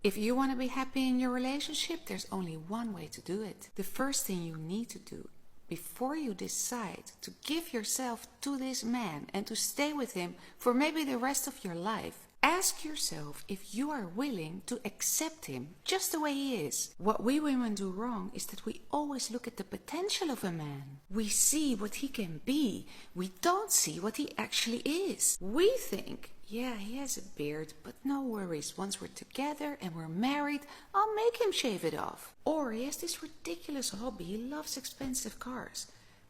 If you want to be happy in your relationship, there's only one way to do it. The first thing you need to do before you decide to give yourself to this man and to stay with him for maybe the rest of your life, ask yourself if you are willing to accept him just the way he is. What we women do wrong is that we always look at the potential of a man. We see what he can be. We don't see what he actually is. We think, yeah, he has a beard, but no worries. Once we're together and we're married, I'll make him shave it off. Or he has this ridiculous hobby. He loves expensive cars.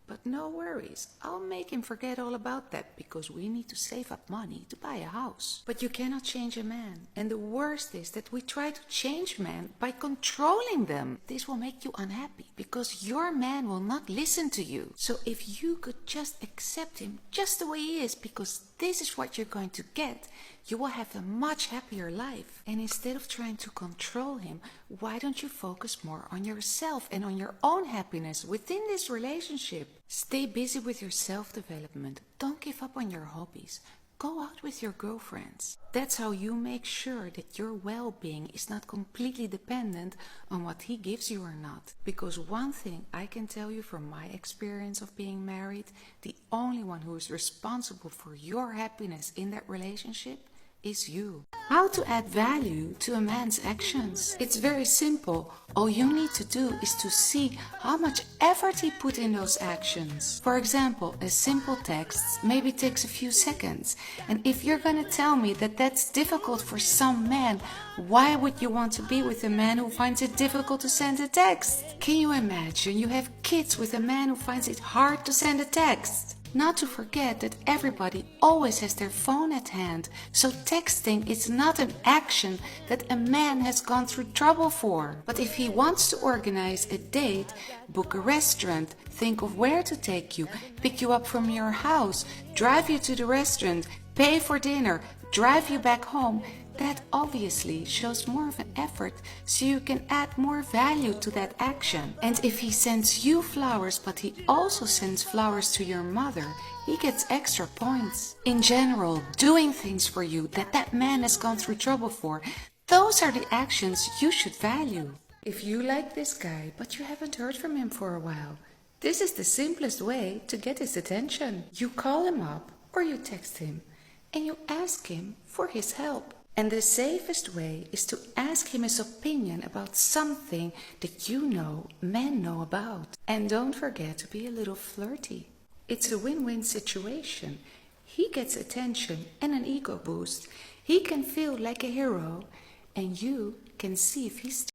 But no worries, I'll make him forget all about that because we need to save up money to buy a house. But you cannot change a man. And the worst is that we try to change men by controlling them. This will make you unhappy because your man will not listen to you. So if you could just accept him just the way he is, because this is what you're going to get, you will have a much happier life. And instead of trying to control him, why don't you focus more on yourself and on your own happiness within this relationship? Stay busy with your self-development. Don't give up on your hobbies. Go out with your girlfriends. That's how you make sure that your well-being is not completely dependent on what he gives you or not. Because one thing I can tell you from my experience of being married, the only one who is responsible for your happiness in that relationship is you. How to add value to a man's actions? It's very simple. All you need to do is to see how much effort he put in those actions. For example, a simple text maybe takes a few seconds. And if you're gonna tell me that that's difficult for some men, why would you want to be with a man who finds it difficult to send a text? Can you imagine you have kids with a man who finds it hard to send a text? Not to forget that everybody always has their phone at hand, so texting is not an action that a man has gone through trouble for. But if he wants to organize a date, book a restaurant, think of where to take you, pick you up from your house, drive you to the restaurant, pay for dinner, drive you back home, that obviously shows more of an effort, so you can add more value to that action. And if he sends you flowers but he also sends flowers to your mother, he gets extra points. In general, doing things for you that man has gone through trouble for, those are the actions you should value. If you like this guy but you haven't heard from him for a while, this is the simplest way to get his attention. You call him up or you text him and you ask him for his help. And the safest way is to ask him his opinion about something that you know men know about. And don't forget to be a little flirty. It's a win-win situation. He gets attention and an ego boost. He can feel like a hero, and you can see if he's